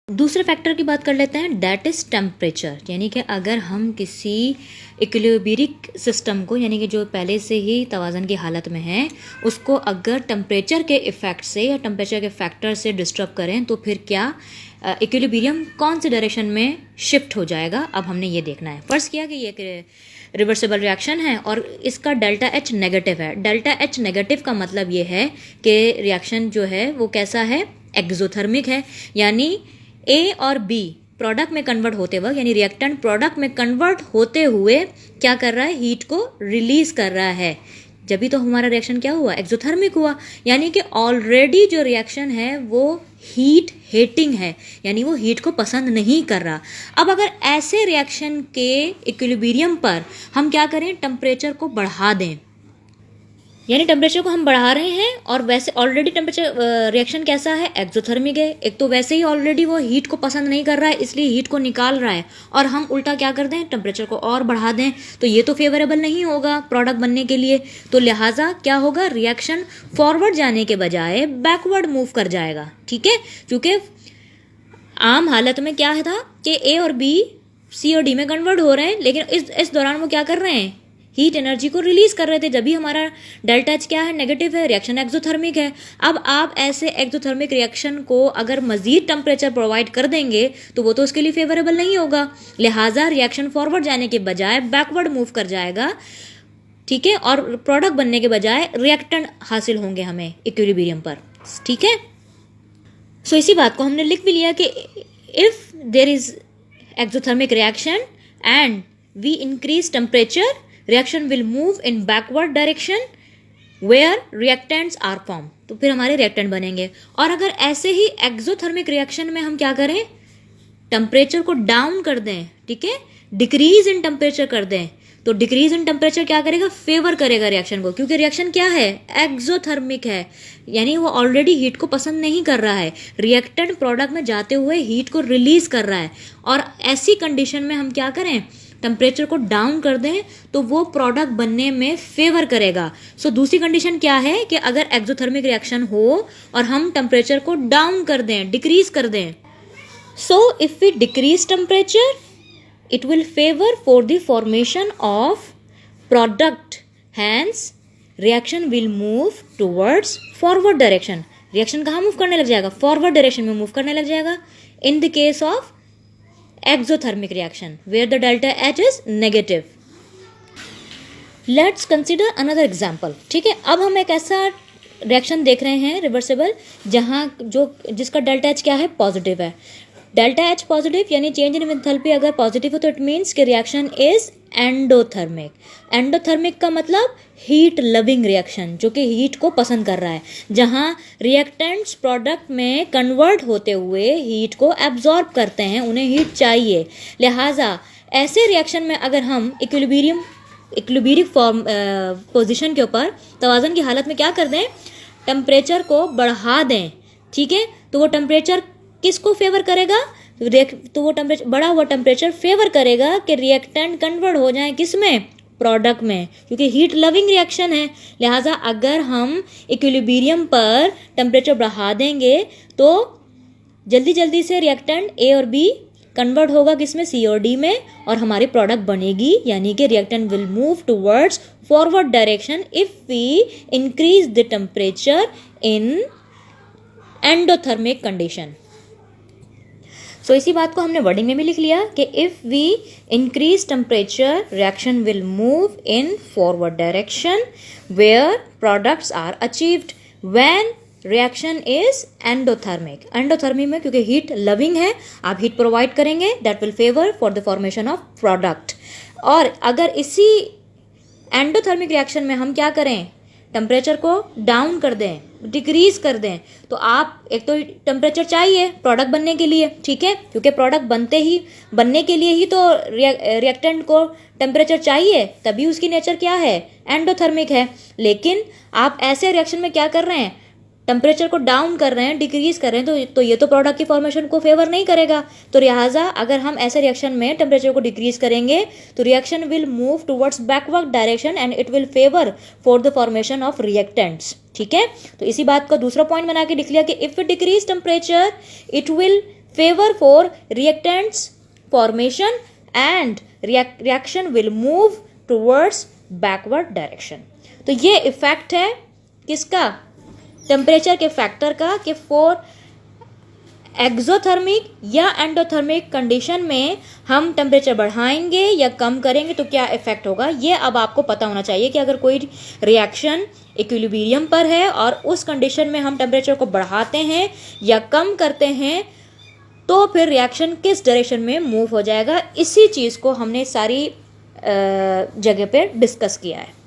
दूसरे फैक्टर की बात कर लेते हैं, दैट इज़ टेम्परेचर। यानी कि अगर हम किसी इक्विलिब्रिक सिस्टम को, यानी कि जो पहले से ही तवाज़न की हालत में है, उसको अगर टेम्परेचर के इफ़ेक्ट से या टेम्परेचर के फैक्टर से डिस्टर्ब करें तो फिर क्या इक्विलिब्रियम कौन से डायरेक्शन में शिफ्ट हो जाएगा, अब हमने ये देखना है। फर्स्ट किया कि ये एक रिवर्सिबल रिएक्शन है और इसका डेल्टा एच नेगेटिव है। डेल्टा एच नेगेटिव का मतलब ये है कि रिएक्शन जो है वो कैसा है, एक्सोथर्मिक है। यानी ए और बी प्रोडक्ट में कन्वर्ट होते वक्त, यानी रिएक्टेंट प्रोडक्ट में कन्वर्ट होते हुए क्या कर रहा है, हीट को रिलीज कर रहा है। जब भी तो हमारा रिएक्शन क्या हुआ, एक्सोथर्मिक हुआ। यानी कि ऑलरेडी जो रिएक्शन है वो हीट हेटिंग है, यानी वो हीट को पसंद नहीं कर रहा। अब अगर ऐसे रिएक्शन के इक्विलिब्रियम पर हम क्या करें, टेम्परेचर को बढ़ा दें, यानी टेम्परेचर को हम बढ़ा रहे हैं और वैसे ऑलरेडी टेम्परेचर रिएक्शन कैसा है, एक्सोथर्मिक है। एक तो वैसे ही ऑलरेडी वो हीट को पसंद नहीं कर रहा है, इसलिए हीट को निकाल रहा है, और हम उल्टा क्या कर दें, टेम्परेचर को और बढ़ा दें, तो ये तो फेवरेबल नहीं होगा प्रोडक्ट बनने के लिए। तो लिहाजा क्या होगा, रिएक्शन फॉरवर्ड जाने के बजाय बैकवर्ड मूव कर जाएगा। ठीक है, क्योंकि आम हालत में क्या था कि ए और बी सी और डी में कन्वर्ट हो रहे हैं, लेकिन इस दौरान वो क्या कर रहे हैं, हीट एनर्जी को रिलीज कर रहे थे। जब भी हमारा डेल्टा एच क्या है, नेगेटिव है, रिएक्शन एक्सोथर्मिक है। अब आप ऐसे एक्सोथर्मिक रिएक्शन को अगर मजीद टेम्परेचर प्रोवाइड कर देंगे तो वो तो उसके लिए फेवरेबल नहीं होगा। लिहाजा रिएक्शन फॉरवर्ड जाने के बजाय बैकवर्ड मूव कर जाएगा। ठीक है, और प्रोडक्ट बनने के बजाय रिएक्टेंट हासिल होंगे हमें इक्विलिब्रियम पर। ठीक है, सो इसी बात को हमने लिख भी लिया कि if there is exothermic reaction and we increase temperature, reaction will move in backward direction where reactants are formed। तो फिर हमारे रिएक्टेंट बनेंगे। और अगर ऐसे ही एक्सोथर्मिक रिएक्शन में हम क्या करें, टेम्परेचर को डाउन कर दें, ठीक है, डिक्रीज इन टेम्परेचर कर दें, तो डिक्रीज इन टेम्परेचर क्या करेगा, फेवर करेगा रिएक्शन को, क्योंकि रिएक्शन क्या है, एक्सोथर्मिक है, यानी वो ऑलरेडी हीट को पसंद नहीं कर रहा है। रिएक्टेंट प्रोडक्ट में जाते हुए हीट को रिलीज कर रहा है, और ऐसी कंडीशन में हम क्या करें, टेम्परेचर को डाउन कर दें तो वो प्रोडक्ट बनने में फेवर करेगा। सो दूसरी कंडीशन क्या है कि अगर एक्सोथर्मिक रिएक्शन हो और हम टेम्परेचर को डाउन कर दें, डिक्रीज कर दें, so if we decrease temperature it will favor for the formation of product, hence reaction will move towards forward direction। Reaction कहाँ मूव करने लग जाएगा, फॉरवर्ड डायरेक्शन में मूव करने लग जाएगा in the case of exothermic reaction where the delta H is negative। Let's consider another example। ठीक है, अब हम एक ऐसा रिएक्शन देख रहे हैं रिवर्सिबल जहाँ जिसका डेल्टा एच क्या है, पॉजिटिव है। डेल्टा एच पॉजिटिव यानी चेंज इन एंथैल्पी अगर पॉजिटिव हो तो इट मीन्स कि रिएक्शन इज एंडोथर्मिक। एंडोथर्मिक का मतलब हीट लविंग रिएक्शन, जो कि हीट को पसंद कर रहा है, जहाँ रिएक्टेंट्स प्रोडक्ट में कन्वर्ट होते हुए हीट को एब्जॉर्ब करते हैं, उन्हें हीट चाहिए। लिहाजा ऐसे रिएक्शन में अगर हम इक्विलिब्रिक फॉर्म पोजिशन के ऊपर तवाज़न की हालत में क्या कर दें, टेम्परेचर को बढ़ा दें, ठीक है, तो वो टेम्परेचर किसको फेवर करेगा, तो वो टेम्परेचर, बढ़ा हुआ टेम्परेचर फेवर करेगा कि रिएक्टेंट कन्वर्ट हो जाए किस में, प्रोडक्ट में, क्योंकि हीट लविंग रिएक्शन है। लिहाजा अगर हम इक्विलिब्रियम पर टेम्परेचर बढ़ा देंगे तो जल्दी जल्दी से रिएक्टेंट ए और बी कन्वर्ट होगा किस में, सी और डी में, और हमारी प्रोडक्ट बनेगी, यानी कि reactant will move towards forward direction if we increase the temperature in endothermic condition. So इसी बात को हमने वर्डिंग में भी लिख लिया कि if we increase temperature reaction will move in forward direction where products are achieved when reaction is endothermic. Endothermic में क्योंकि हीट लविंग है, आप हीट प्रोवाइड करेंगे, that will favour for the formation of product. और अगर इसी endothermic reaction में हम क्या करें, टेम्परेचर को डाउन कर दें, डिक्रीज कर दें, तो आप एक तो टेम्परेचर चाहिए प्रोडक्ट बनने के लिए, ठीक है, क्योंकि प्रोडक्ट बनने के लिए ही तो रिएक्टेंट को टेम्परेचर चाहिए, तभी उसकी नेचर क्या है, एंडोथर्मिक है। लेकिन आप ऐसे रिएक्शन में क्या कर रहे हैं, टेम्परेचर को डाउन कर रहे हैं, डिक्रीज कर रहे हैं, तो ये तो प्रोडक्ट की फॉर्मेशन को फेवर नहीं करेगा। तो लिहाजा अगर हम ऐसे रिएक्शन में टेम्परेचर को डिक्रीज करेंगे तो reaction will move towards backward direction and it will favour for the formation of reactants. ठीक है, तो इसी बात का दूसरा पॉइंट बना के लिख लिया कि if we decrease temperature it will favour for reactants formation and reaction will move towards backward direction. तो ये इफेक्ट है किसका, टेम्परेचर के फैक्टर का, कि फॉर एक्सोथर्मिक या एंडोथर्मिक कंडीशन में हम टेम्परेचर बढ़ाएंगे या कम करेंगे तो क्या इफेक्ट होगा। ये अब आपको पता होना चाहिए कि अगर कोई रिएक्शन इक्विलिब्रियम पर है और उस कंडीशन में हम टेम्परेचर को बढ़ाते हैं या कम करते हैं तो फिर रिएक्शन किस डायरेक्शन में मूव हो जाएगा। इसी चीज़ को हमने सारी जगह पे डिस्कस किया है।